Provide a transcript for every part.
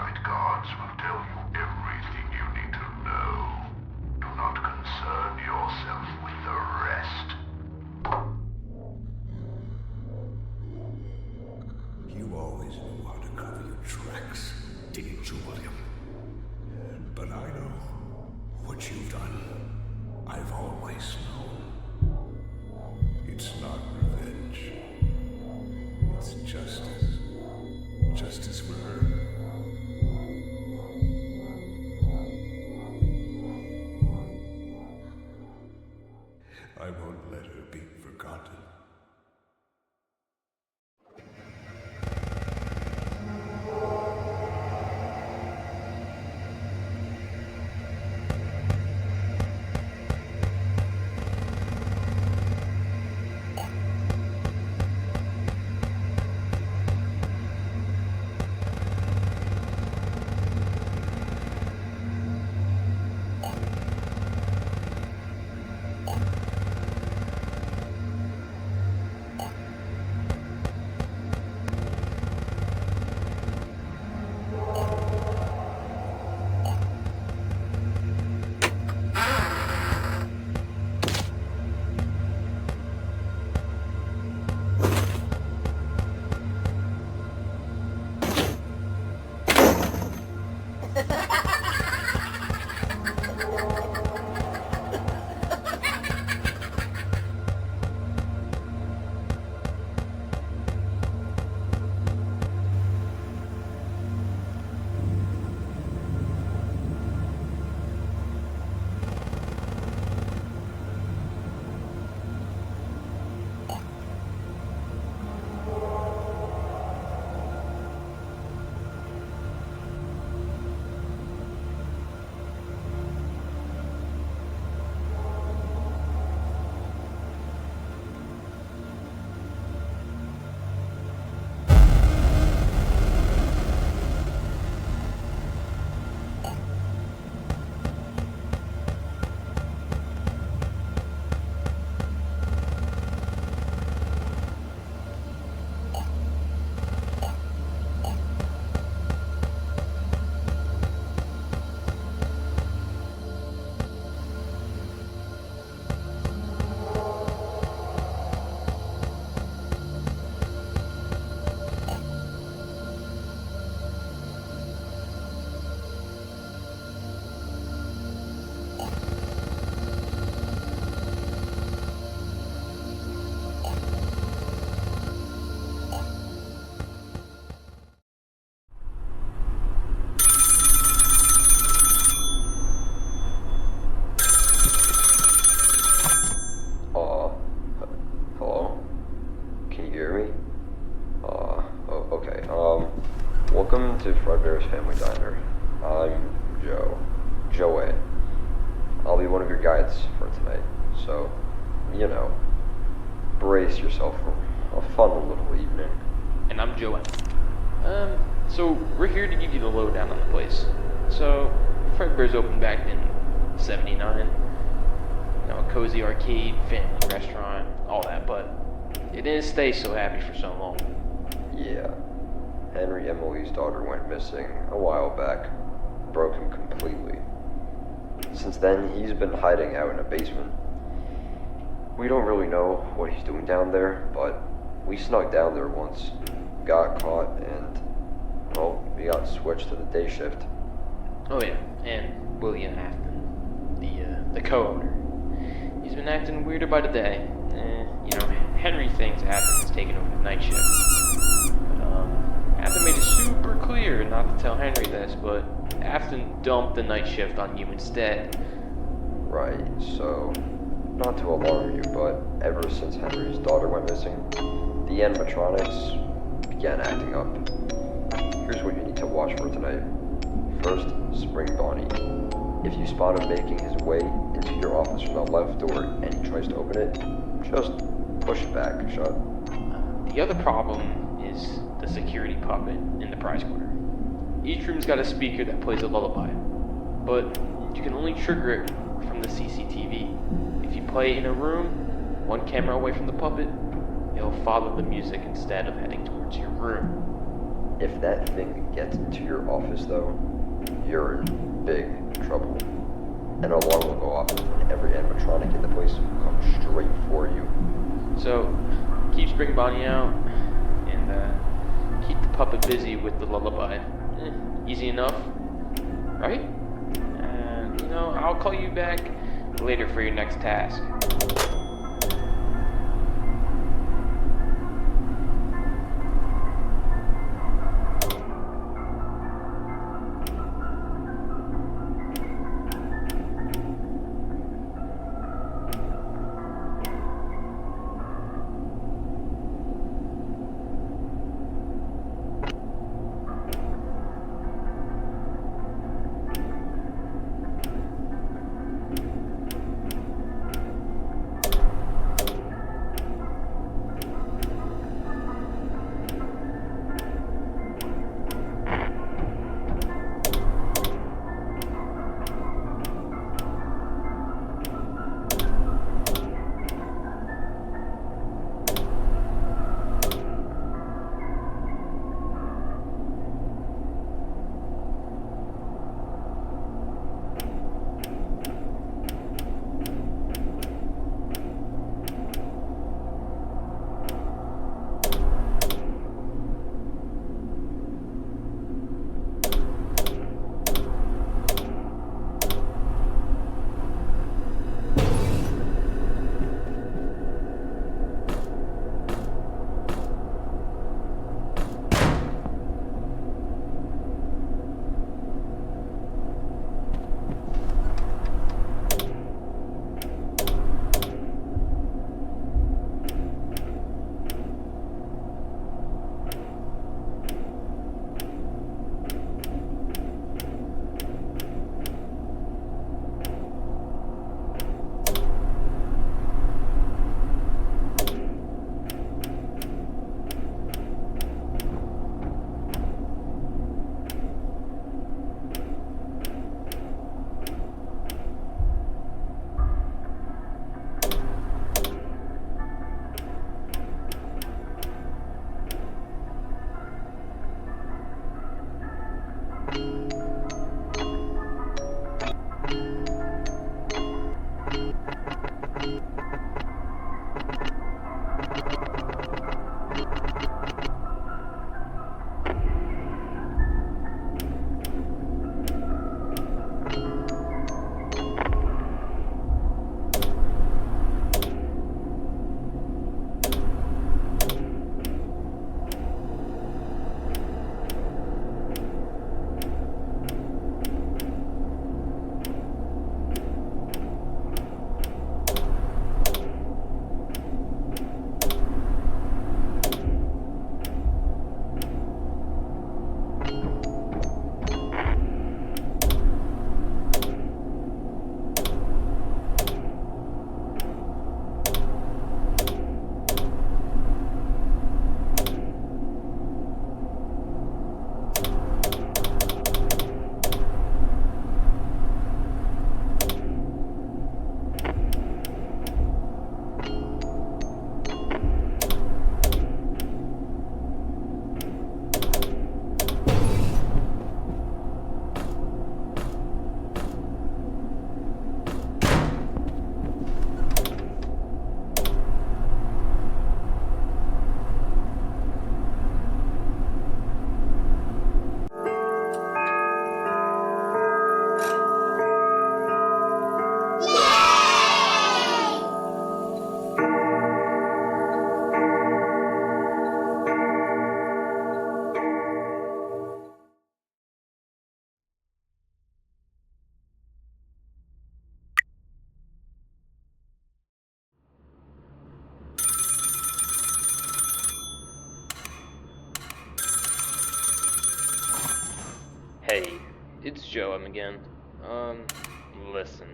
night guards will tell you everything you need to know. Do not concern yourself with the rest. You always knew how to cover your tracks, didn't you, William? But I know what you've done. I've always known. It's not revenge. It's justice. Justice for her. I won't let her be forgotten. Welcome to Fredbear's Family Diner. I'm Joey. I'll be one of your guides for tonight, so, brace yourself for a fun little evening. And I'm Joanne. So we're here to give you the lowdown on the place. So, Fredbear's opened back in '79. A cozy arcade, family restaurant, all that, but it didn't stay so happy for so long. Yeah. Henry Emily's daughter went missing a while back. Broke him completely. Since then, he's been hiding out in a basement. We don't really know what he's doing down there, but we snuck down there once, got caught, and, we got switched to the day shift. Oh yeah, and William Afton, the co-owner. He's been acting weirder by the day. Henry thinks Afton's taken over the night shift. Afton made it super clear not to tell Henry this, but Afton dumped the night shift on you instead. Right, so, not to alarm you, but ever since Henry's daughter went missing, the animatronics began acting up. Here's what you need to watch for tonight. First, Spring Bonnie. If you spot him making his way into your office from the left door and he tries to open it, just push it back shut. The other problem is the security puppet in the prize corner. Each room's got a speaker that plays a lullaby, but you can only trigger it from the CCTV. If you play it in a room, one camera away from the puppet, it'll follow the music instead of heading towards your room. If that thing gets into your office, though, you're in big trouble. An alarm will go off, and every animatronic in the place will come straight for you. So, keep Spring Bonnie out, and keep the puppet busy with the lullaby. Easy enough, right? And, I'll call you back later for your next task. Hey, it's Joe again. Listen.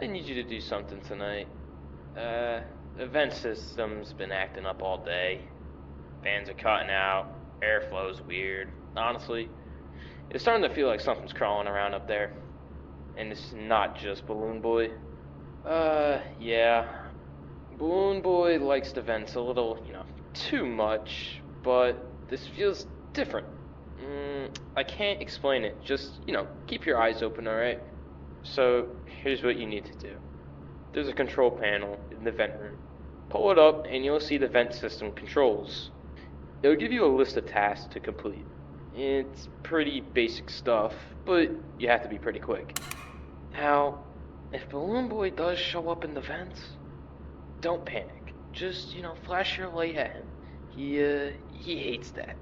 I need you to do something tonight. Event system's been acting up all day. Fans are cutting out. Airflow's weird. Honestly, it's starting to feel like something's crawling around up there. And it's not just Balloon Boy. Yeah. Balloon Boy likes the vents a little, too much. But this feels different. I can't explain it. Just, keep your eyes open, alright? So, here's what you need to do. There's a control panel in the vent room. Pull it up, and you'll see the vent system controls. It'll give you a list of tasks to complete. It's pretty basic stuff, but you have to be pretty quick. Now, if Balloon Boy does show up in the vents, don't panic. Just, flash your light at him. He hates that.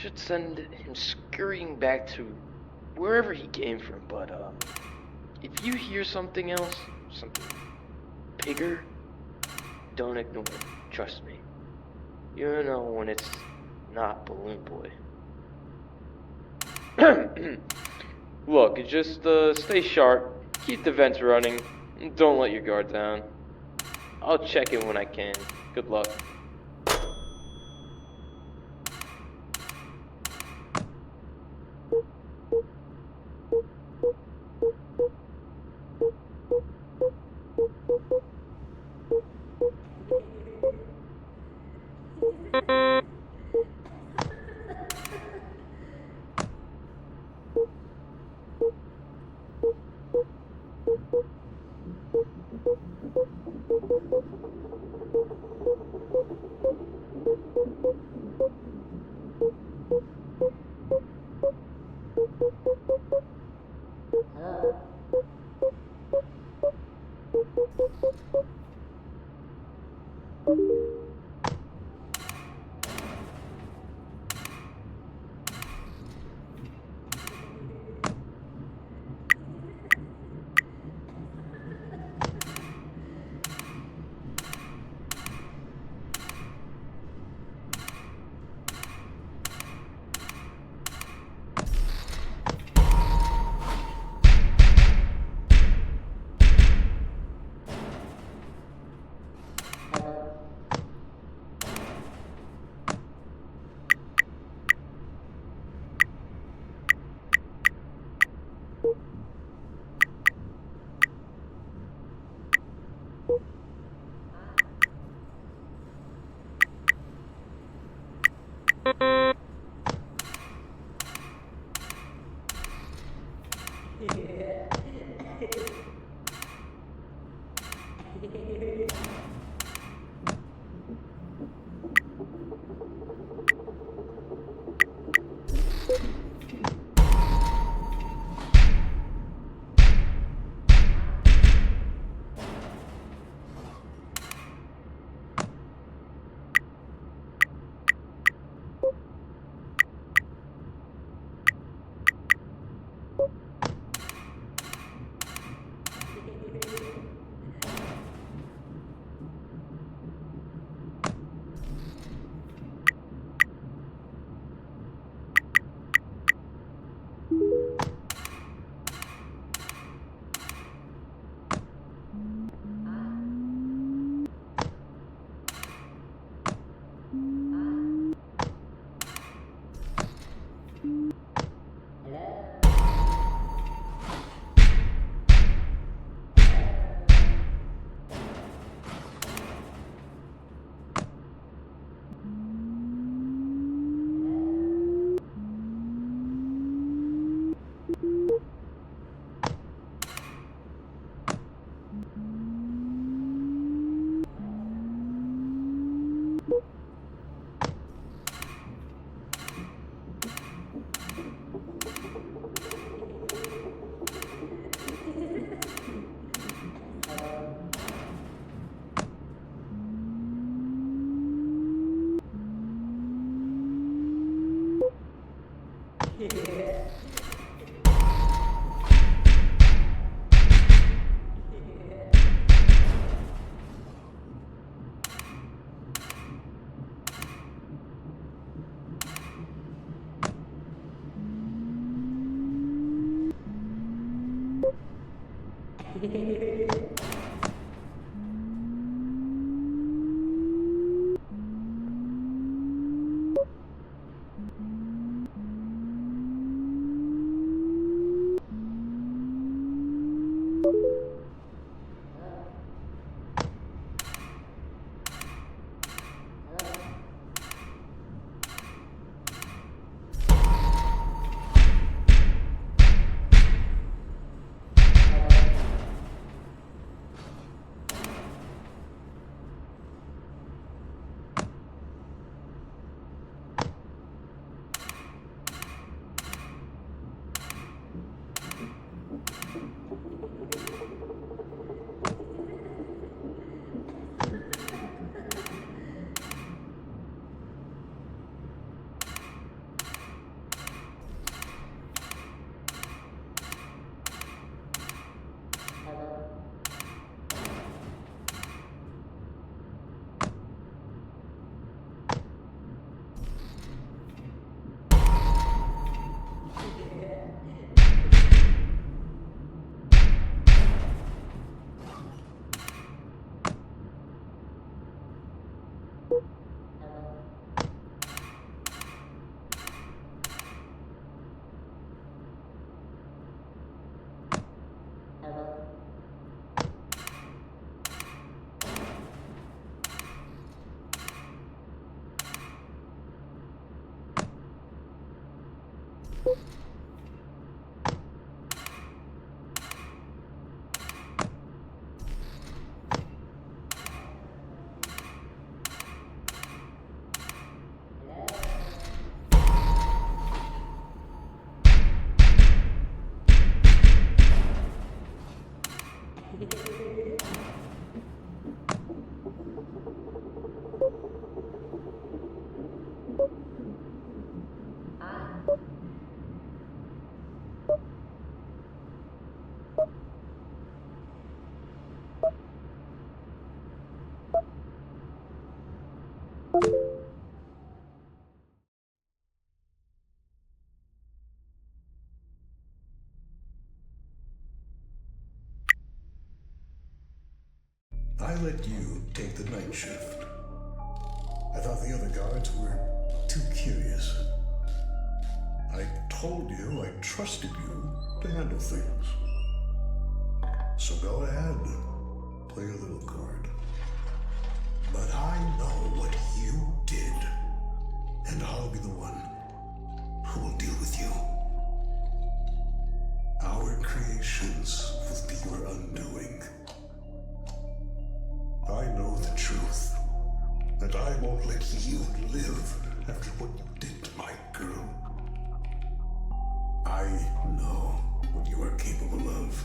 Should send him scurrying back to wherever he came from, but, if you hear something else, something bigger, don't ignore it. Trust me. You know when it's not Balloon Boy. Look, just stay sharp, keep the vents running, and don't let your guard down. I'll check in when I can. Good luck. I let you take the night shift. I thought the other guards were too curious. I told you I trusted you to handle things. So go ahead, play a little card. But I know what you did, and I'll be the one who will deal with you. Our creations will be your undoing. I know the truth, and I won't let you live after what you did to my girl. I know what you are capable of.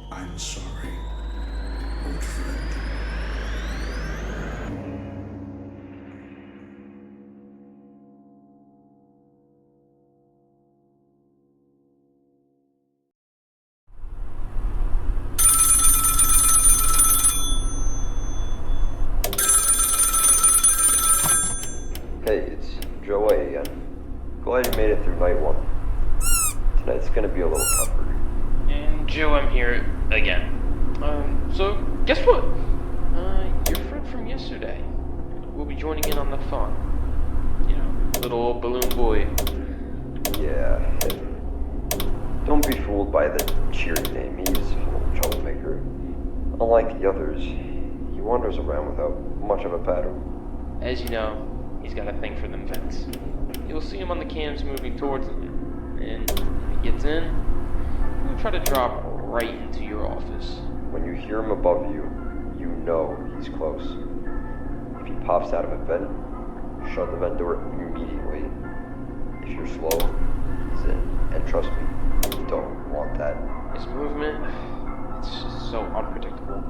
I'm sorry, old friend. Hey, it's Joey again. Glad you made it through night one. Tonight's gonna be a little tougher. And Joe, I'm here again. So, guess what? Your friend from yesterday will be joining in on the fun. You know, little old balloon boy. Yeah, him. Don't be fooled by the cheery name. He's a little troublemaker. Unlike the others, he wanders around without much of a pattern. As you know, he's got a thing for them vents. You'll see him on the cams moving towards them, and when he gets in, he'll try to drop right into your office. When you hear him above you, you know he's close. If he pops out of a vent, shut the vent door immediately. If you're slow, he's in. And trust me, you don't want that. His movement, it's just so unpredictable.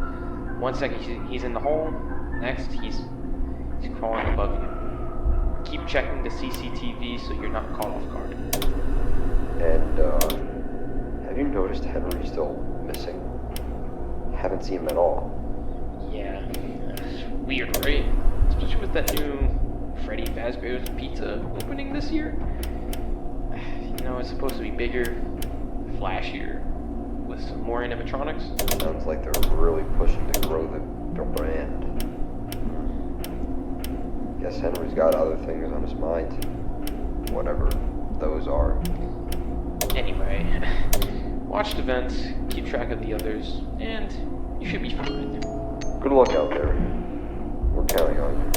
1 second he's in the hole, next he's crawling above you. Keep checking the CCTV so you're not caught off guard. And, have you noticed Henry's still missing? Haven't seen him at all. Yeah, it's weird, right? Especially with that new Fredbear's Pizza opening this year. You know, it's supposed to be bigger, flashier, with some more animatronics. Sounds like they're really pushing to grow their brand. Guess Henry's got other things on his mind. Whatever those are. Anyway, watch the vents, keep track of the others, and you should be fine. Good luck out there. We're counting on you.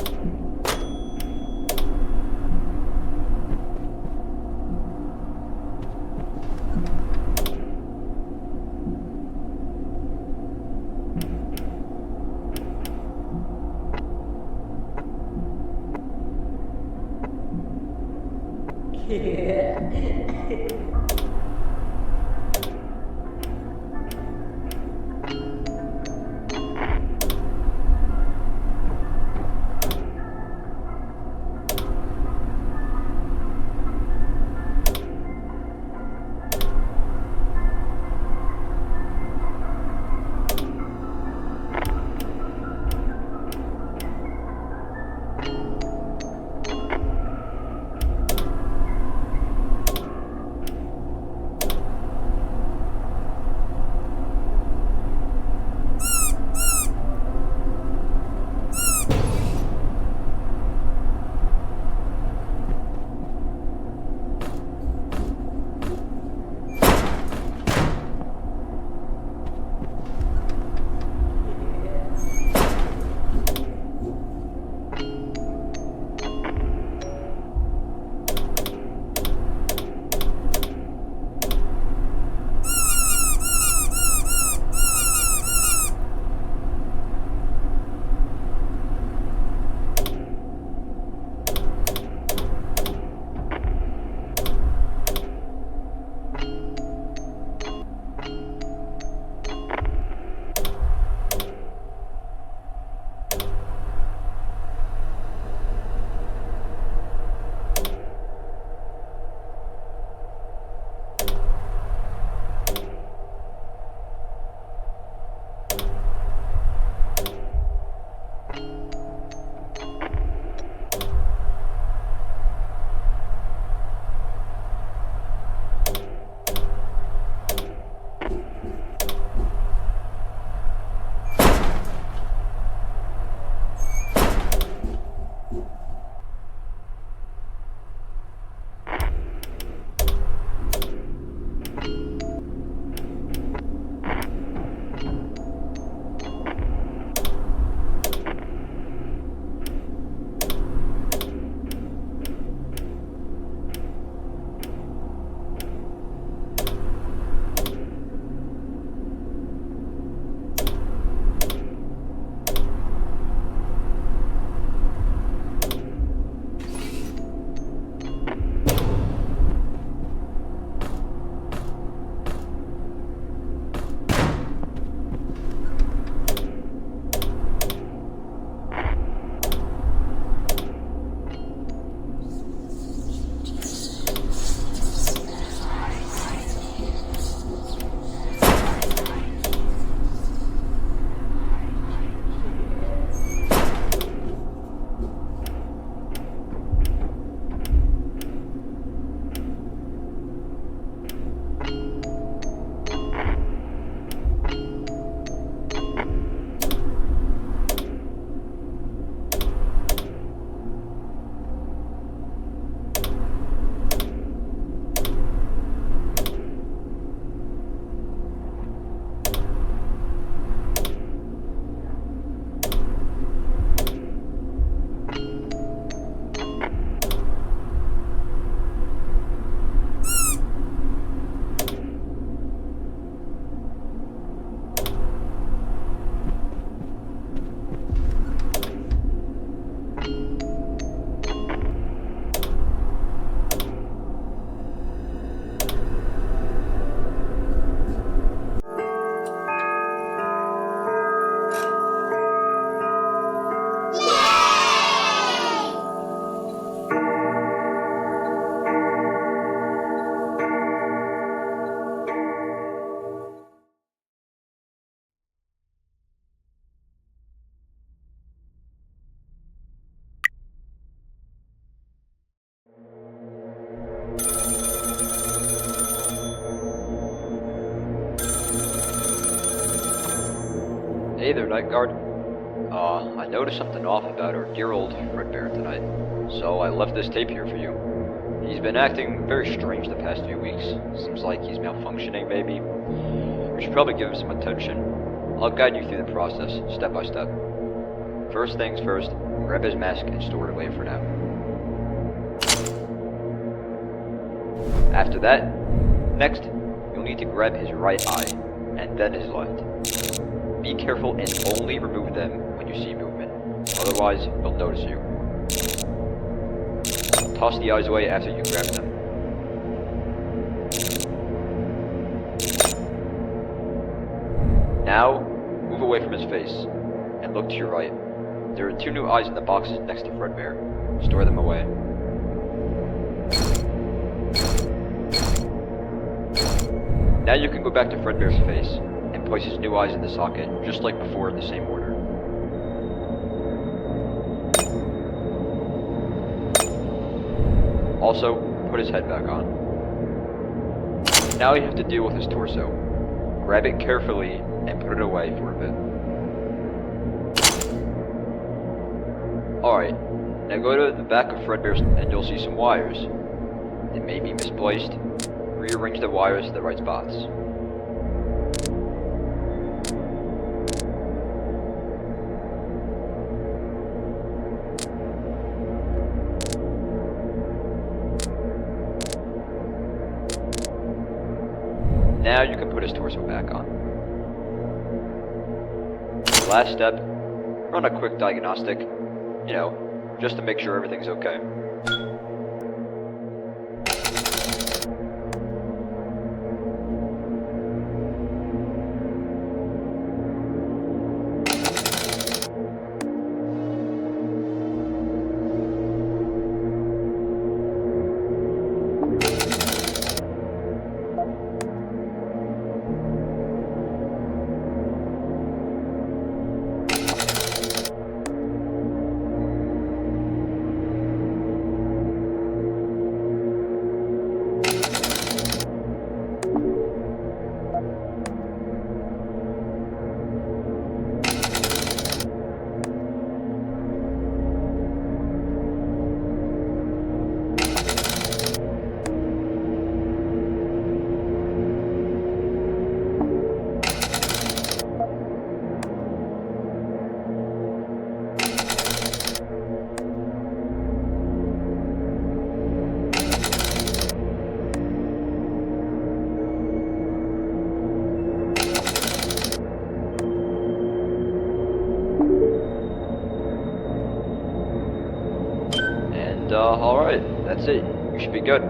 Hey there, Night Guard. I noticed something off about our dear old Fredbear tonight, so I left this tape here for you. He's been acting very strange the past few weeks. Seems like he's malfunctioning, maybe. We should probably give him some attention. I'll guide you through the process, step by step. First things first, grab his mask and store it away for now. After that, next, you'll need to grab his right eye, and then his left. Be careful and only remove them when you see movement, otherwise he'll notice you. Toss the eyes away after you grab them. Now, move away from his face, and look to your right. There are 2 new eyes in the boxes next to Fredbear. Store them away. Now you can go back to Fredbear's face, and place his new eyes in the socket, just like before in the same order. Also, put his head back on. Now you have to deal with his torso. Grab it carefully and put it away for a bit. Alright, now go to the back of Fredbear's and you'll see some wires. They may be misplaced. Rearrange the wires to the right spots. Now you can put his torso back on. Last step, run a quick diagnostic, just to make sure everything's okay. Alright, that's it. You should be good.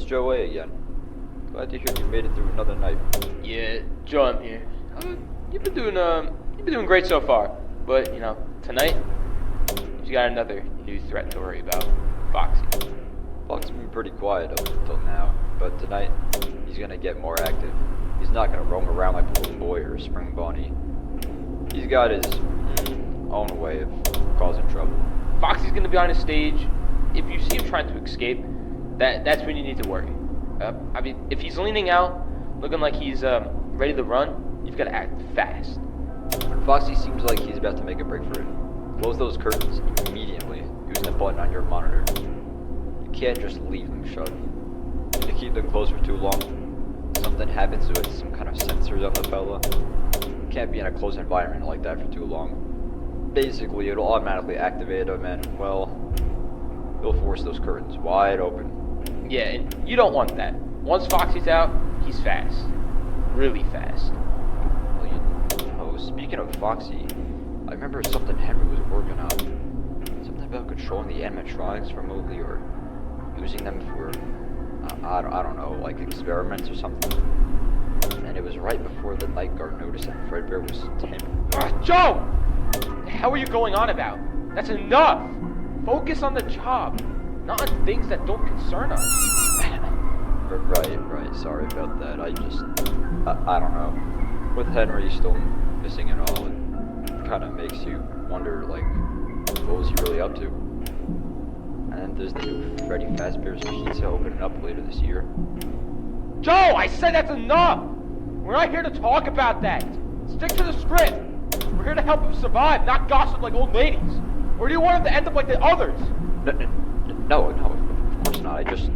Joe A again. Glad to hear you made it through another night. Yeah, Joe, I'm here. You've been doing great so far. But you know, tonight you got another new threat to worry about, Foxy. Fox's been pretty quiet up until now, but tonight he's gonna get more active. He's not gonna roam around like a little boy or a spring bunny. He's got his own way of causing trouble. Foxy's gonna be on his stage. If you see him trying to escape, that's when you need to worry. I mean, if he's leaning out, looking like he's ready to run, you've got to act fast. When Foxy seems like he's about to make a break for it, close those curtains immediately using the button on your monitor. You can't just leave them shut. If you keep them closed for too long, something happens to it, some kind of sensors on the fella. You can't be in a closed environment like that for too long. Basically, it'll automatically activate them and, well, it'll force those curtains wide open. Yeah, and you don't want that. Once Foxy's out, he's fast. Really fast. Well, you know, speaking of Foxy, I remember something Henry was working on. Something about controlling the animatronics remotely or using them for, I don't know, like experiments or something. And it was right before the night guard noticed that Fredbear was tampered. Joe! What the hell are you going on about? That's enough! Focus on the job, not on things that don't concern us. Right, sorry about that. I don't know. With Henry still missing and all, it kind of makes you wonder, like, what was he really up to? And then there's the new Freddy Fazbear's Pizza opening up later this year. Joe, I said that's enough! We're not here to talk about that. Stick to the script. We're here to help him survive, not gossip like old ladies. Or do you want him to end up like the others? No, of course not. I just...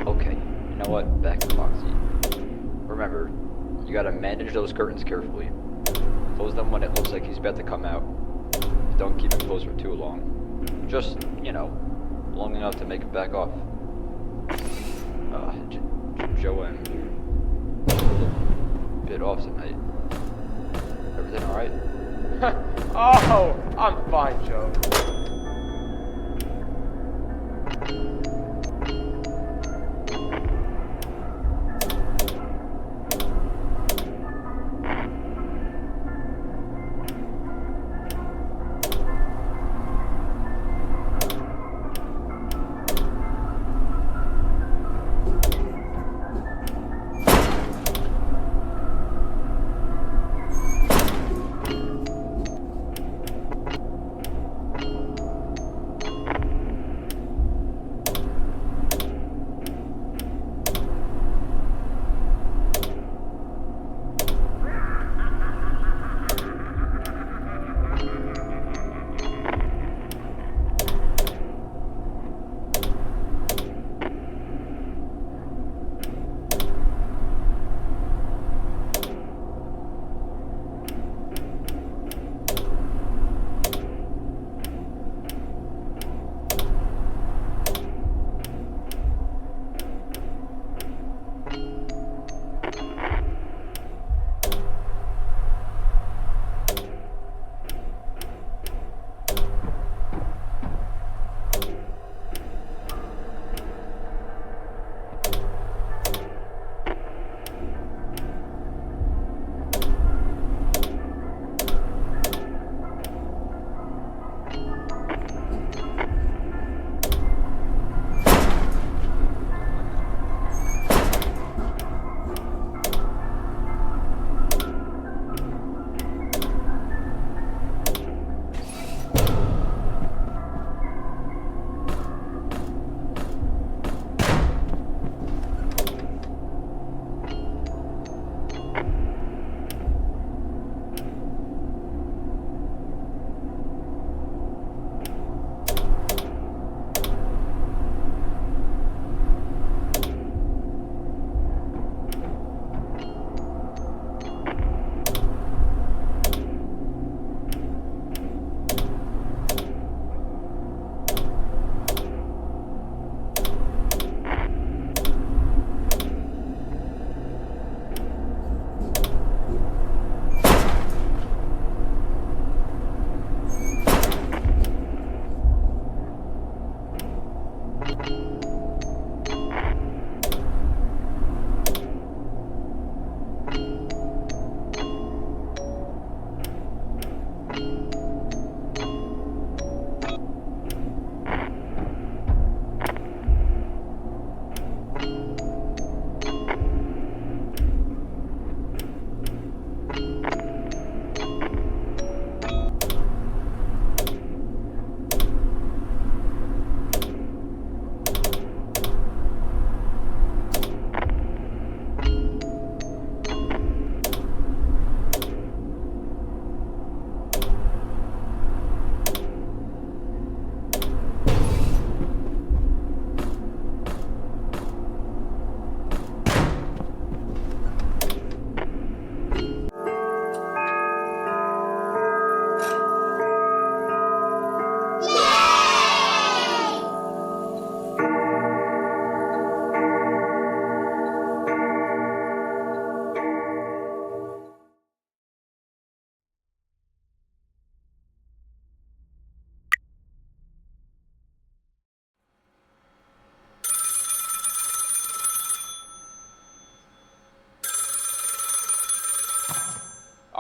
Okay, you know what? Back to Foxy. Remember, you gotta manage those curtains carefully. Close them when it looks like he's about to come out. Don't keep them closed for too long. Just, you know, long enough to make it back off. Joanne, a bit off tonight. Everything alright? Oh, I'm fine, Joe.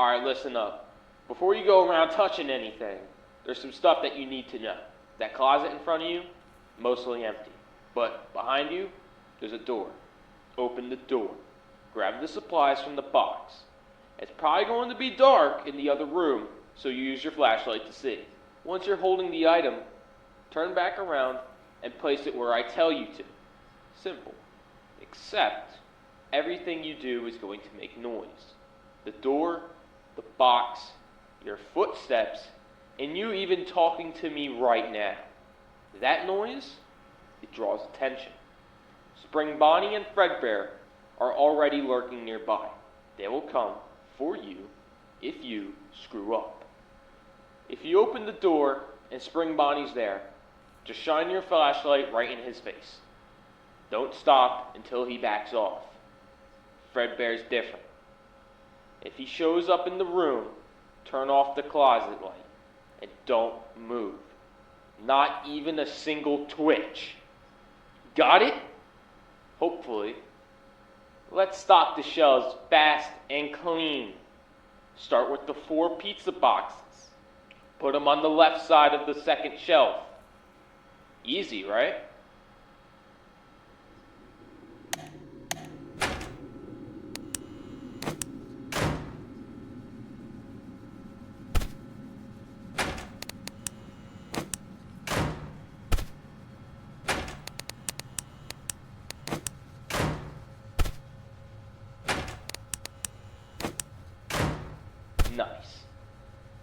Alright, listen up. Before you go around touching anything, there's some stuff that you need to know. That closet in front of you, mostly empty. But behind you, there's a door. Open the door. Grab the supplies from the box. It's probably going to be dark in the other room, so you use your flashlight to see. Once you're holding the item, turn back around and place it where I tell you to. Simple. Except, everything you do is going to make noise. The door, the box, your footsteps, and you even talking to me right now. That noise, it draws attention. Spring Bonnie and Fredbear are already lurking nearby. They will come for you if you screw up. If you open the door and Spring Bonnie's there, just shine your flashlight right in his face. Don't stop until he backs off. Fredbear's different. If he shows up in the room, turn off the closet light and don't move. Not even a single twitch. Got it? Hopefully. Let's stock the shelves fast and clean. Start with the 4 pizza boxes. Put them on the left side of the second shelf. Easy, right? Nice.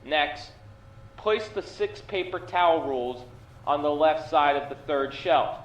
Next, place the 6 paper towel rolls on the left side of the third shelf.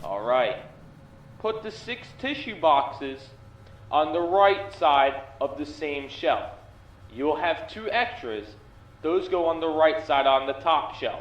Alright, put the 6 tissue boxes on the right side of the same shelf. You'll have 2 extras. Those go on the right side on the top shelf.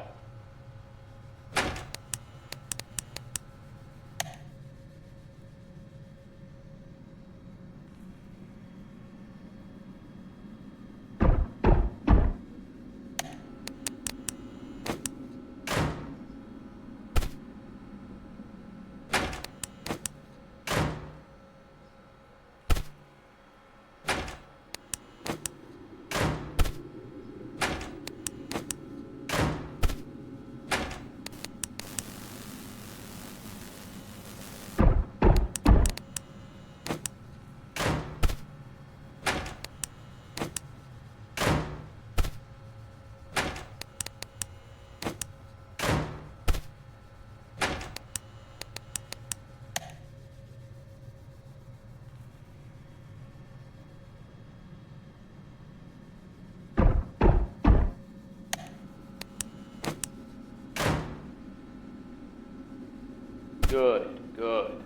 Good, good.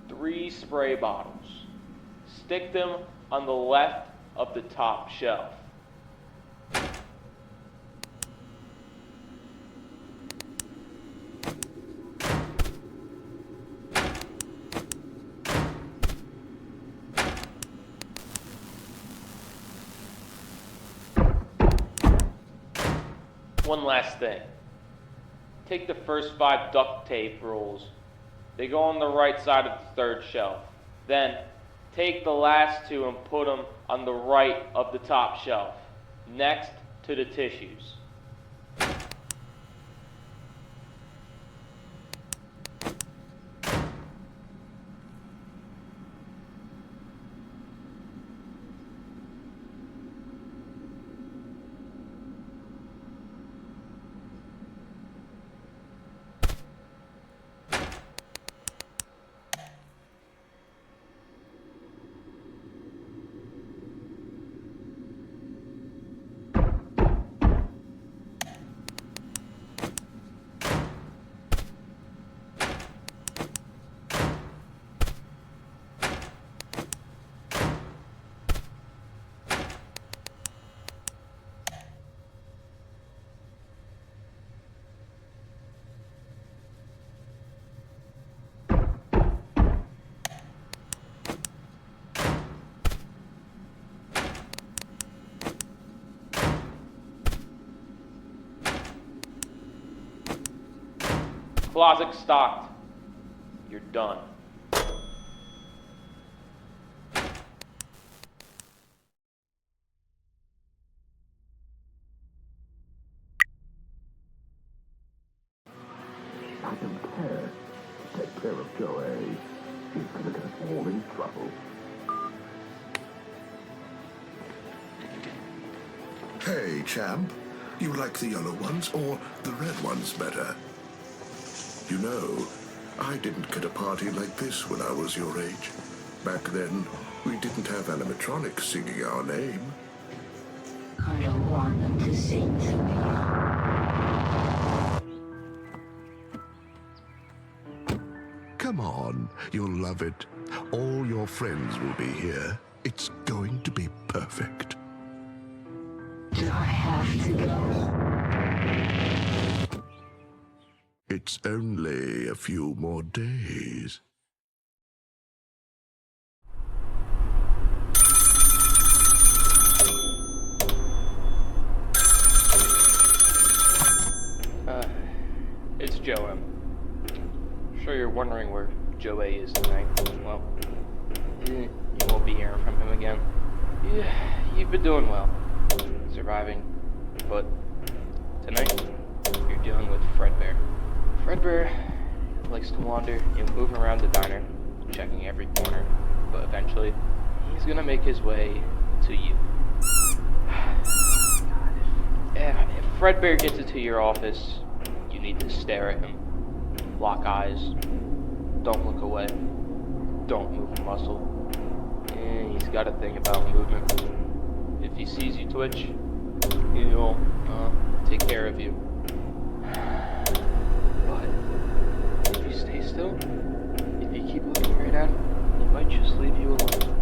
3 spray bottles. Stick them on the left of the top shelf. One last thing. Take the first 5 duct tape rolls. They go on the right side of the third shelf. Then, take the last 2 and put them on the right of the top shelf, next to the tissues. closet stocked. You're done. I don't care. Take care of Joey. She's gonna get us all in trouble. Hey, champ. You like the yellow ones or the red ones better? You know, I didn't get a party like this when I was your age. Back then, we didn't have animatronics singing our name. I don't want them to sing to me. Come on, you'll love it. All your friends will be here. It's going to be perfect. Do I have to go? It's only a few more days. It's Joe. I'm sure you're wondering where Joe A is tonight. Well, you won't be hearing from him again. You've been doing well, surviving, but tonight you're dealing with Fredbear. Fredbear likes to wander, move around the diner, checking every corner, but eventually he's gonna make his way to you. If Fredbear gets into your office, you need to stare at him, lock eyes, don't look away, don't move a muscle. He's got a thing about movement. If he sees you twitch, he'll take care of you. But if you stay still, if you keep looking right at him, he might just leave you alone.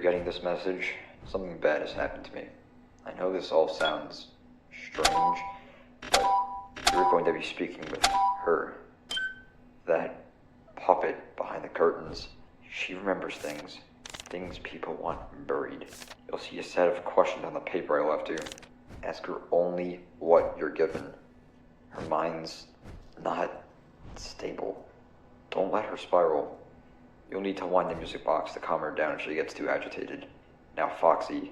getting this message, something bad has happened to me. I know this all sounds strange, but you're going to be speaking with her. That puppet behind the curtains. She remembers things. Things people want buried. You'll see a set of questions on the paper I left you. Ask her only what you're given. Her mind's not stable. Don't let her spiral. You'll need to wind the music box to calm her down if she gets too agitated. Now, Foxy,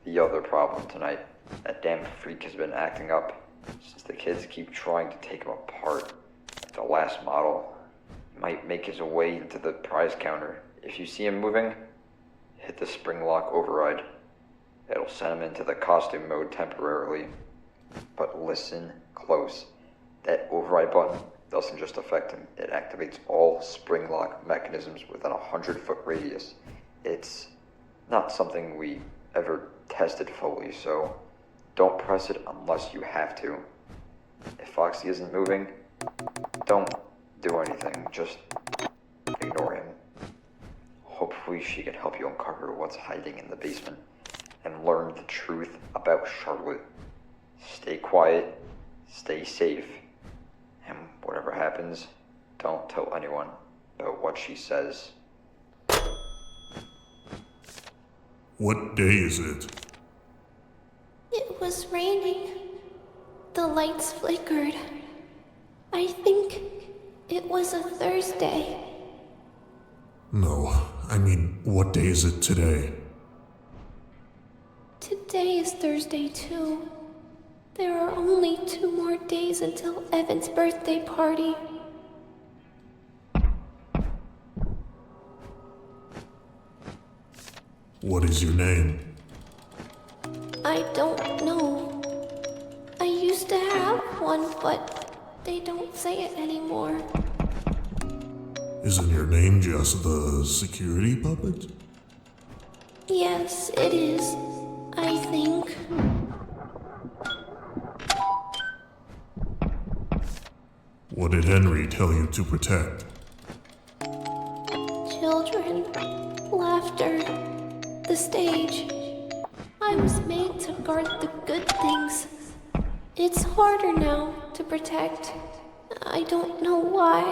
the other problem tonight. That damn freak has been acting up since the kids keep trying to take him apart. Like the last model. He might make his way into the prize counter. If you see him moving, hit the spring lock override. It'll send him into the costume mode temporarily. But listen close. That override button doesn't just affect him. It activates all spring lock mechanisms within a 100-foot radius. It's not something we ever tested fully, so don't press it unless you have to. If Foxy isn't moving, don't do anything. Just ignore him. Hopefully she can help you uncover what's hiding in the basement and learn the truth about Charlotte. Stay quiet, stay safe, and whatever happens, don't tell anyone about what she says. What day is it? It was raining. The lights flickered. I think it was a Thursday. No, I mean, what day is it today? Today is Thursday too. There are only 2 more days until Evan's birthday party. What is your name? I don't know. I used to have one, but they don't say it anymore. Isn't your name just the security puppet? Yes, it is. I think. What did Henry tell you to protect? Children, laughter, the stage. I was made to guard the good things. It's harder now to protect. I don't know why.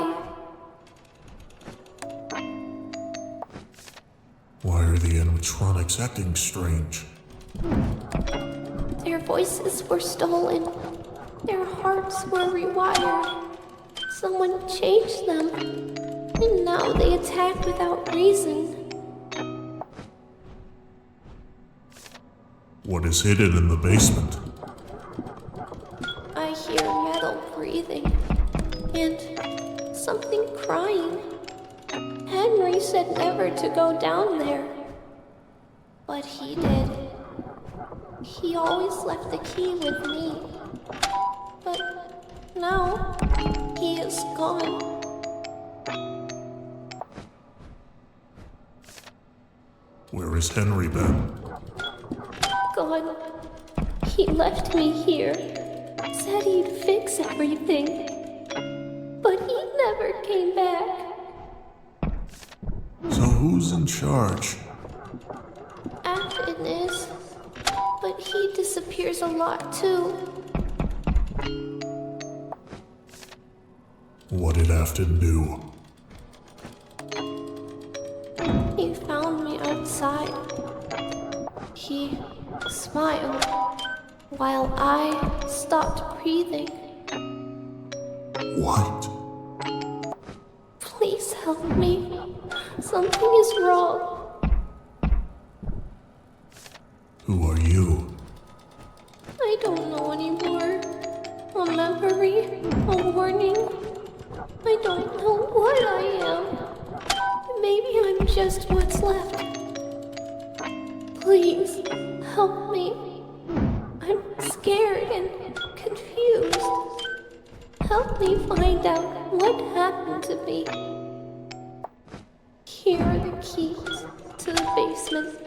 Why are the animatronics acting strange? Their voices were stolen. Their hearts were rewired. Someone changed them. And now they attack without reason. What is hidden in the basement? I hear metal breathing. And something crying. Henry said never to go down there. But he did. He always left the key with me. But now, he is gone. Where has Henry been? Gone. He left me here. Said he'd fix everything. But he never came back. So who's in charge? Afton is. But he disappears a lot too. What did Afton do? He found me outside. He smiled while I stopped breathing. What? Please help me. Something is wrong. Who are you? I don't know anymore. A memory, a warning. I don't know what I am. Maybe I'm just what's left. Please, help me. I'm scared and confused. Help me find out what happened to me. Here are the keys to the basement.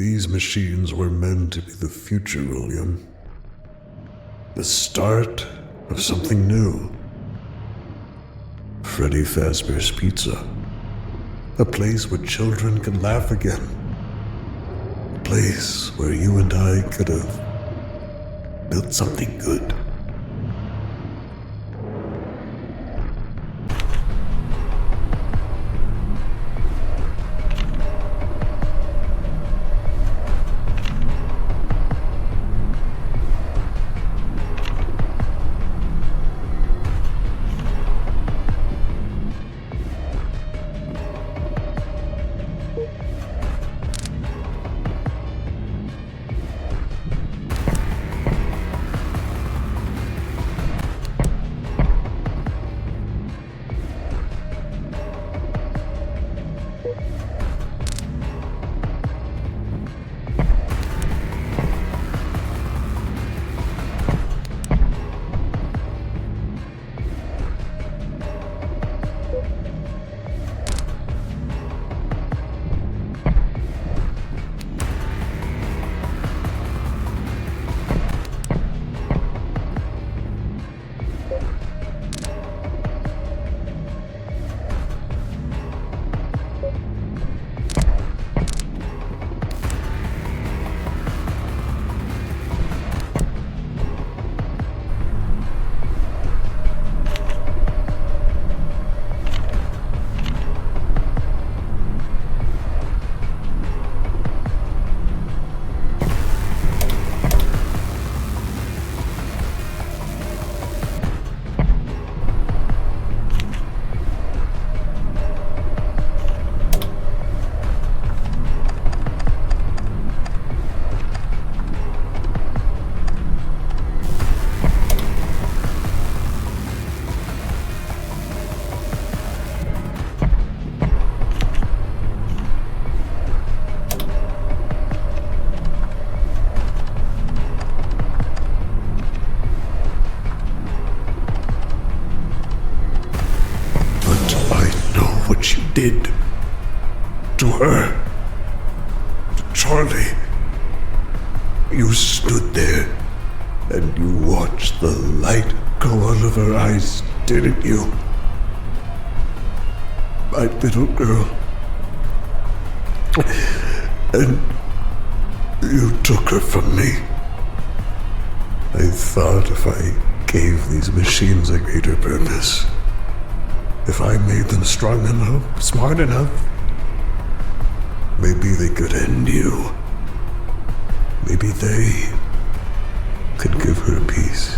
These machines were meant to be the future, William. The start of something new. Freddy Fazbear's Pizza. A place where children can laugh again. A place where you and I could have built something good. Did to her, to Charlie. You stood there and you watched the light go out of her eyes, didn't you? My little girl. And you took her from me. I thought if I gave these machines a greater purpose, if I made them strong enough, smart enough, maybe they could end you. Maybe they could give her peace.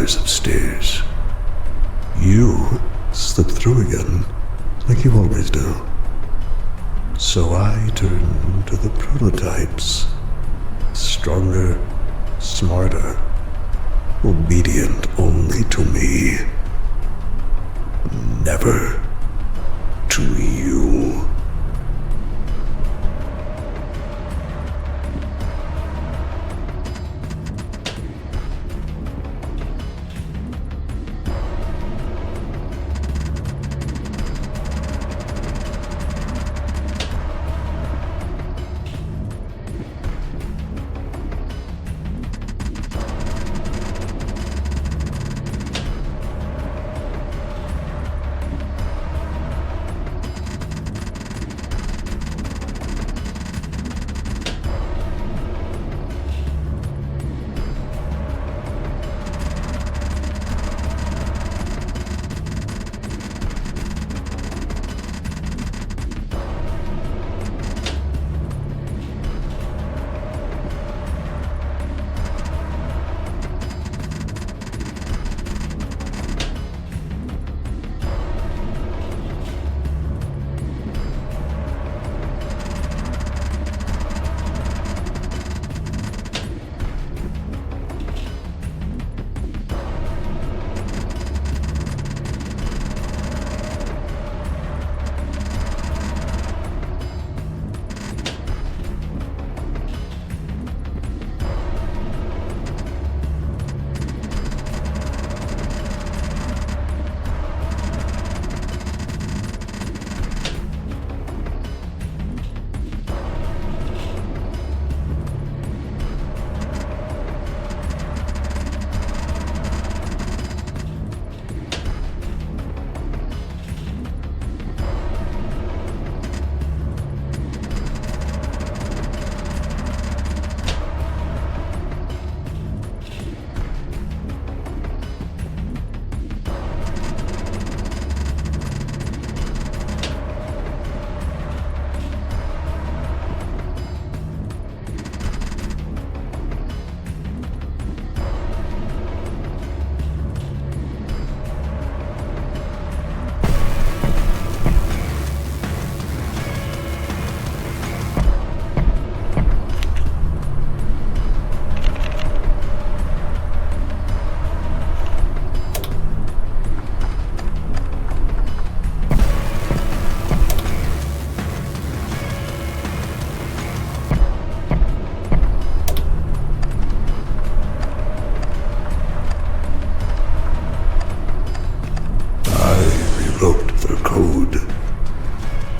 others upstairs. You slipped through again, like you always do. So I turned to the prototypes. Stronger, smarter, obedient only to me. Never to you.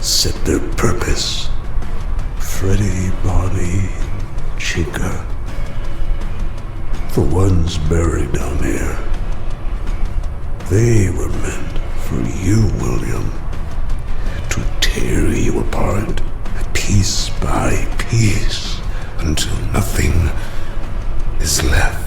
Set their purpose. Freddy, Bonnie, Chica. The ones buried down here. They were meant for you, William. To tear you apart, piece by piece, until nothing is left.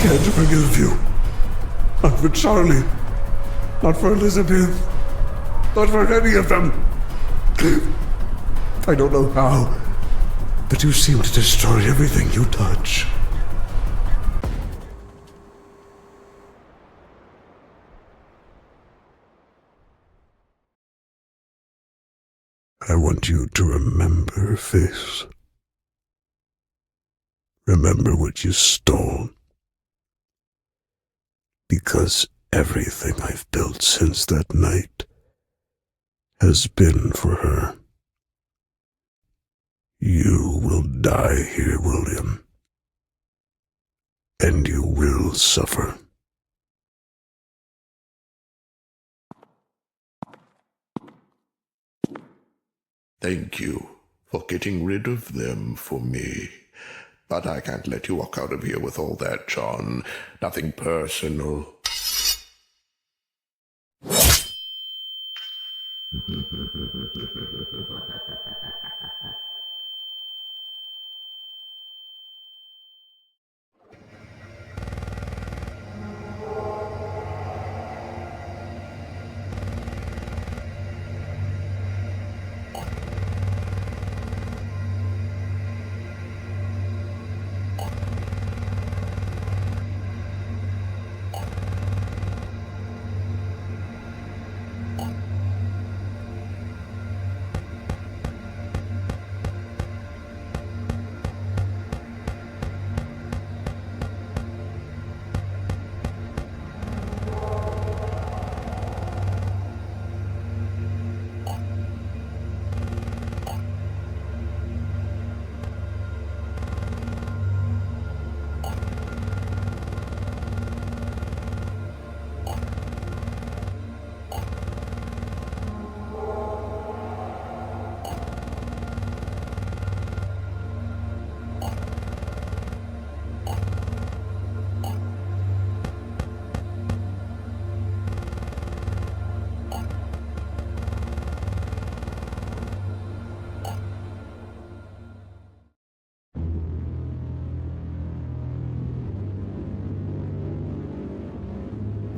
can't forgive you. Not for Charlie. Not for Elizabeth. Not for any of them. I don't know how, but you seem to destroy everything you touch. I want you to remember, Face. Remember what you stole. Because everything I've built since that night has been for her. You will die here, William. And you will suffer. Thank you for getting rid of them for me. But I can't let you walk out of here with all that, John. Nothing personal.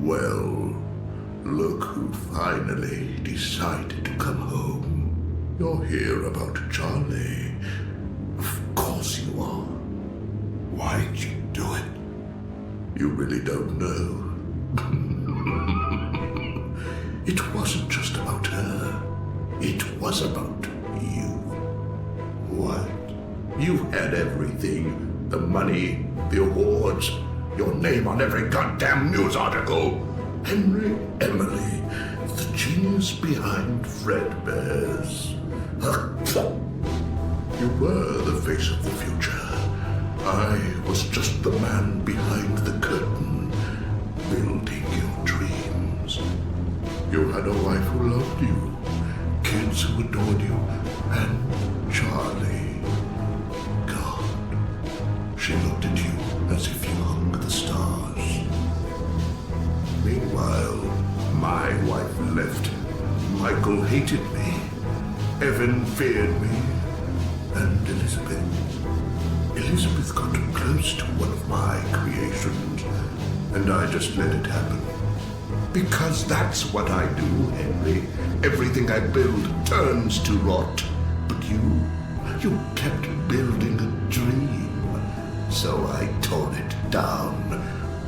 Well, look who finally decided to come home. You're here about Charlie. Of course you are. Why'd you do it? You really don't know. It wasn't just about her. It was about you. What? You had everything. The money, the awards, your name on every goddamn news article. Henry Emily, the genius behind Fredbear's. You were the face of the future. I was just the man behind the curtain, building your dreams. You had a wife who loved you, kids who adored you, and Charlie. God, she looked at you as if you hung the stars. Meanwhile, my wife left. Michael hated me. Evan feared me. And Elizabeth got too close to one of my creations, and I just let it happen. Because that's what I do, Henry. Everything I build turns to rot. But you kept building a dream. So I tore it down.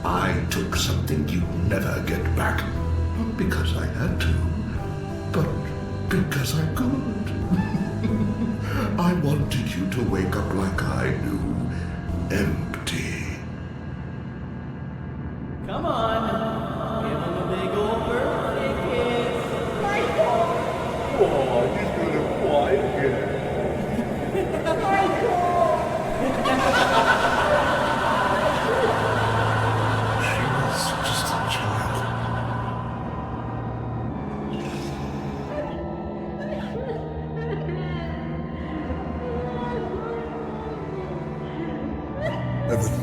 I took something you'd never get back. Not because I had to, but because I could. I wanted you to wake up like I do, empty. Come on, give him a big old birthday kiss. Oh, he's gonna cry again. She was just a child. Evan.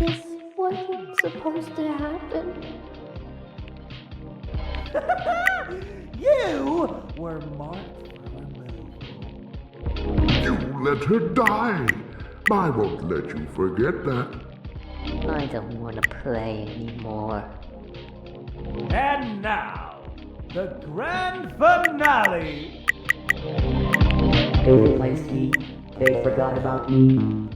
This wasn't supposed to happen. You were marked for removal. You let her die. I won't let you forget that. I don't want to play anymore. And now, the grand finale. They replaced me. They forgot about me.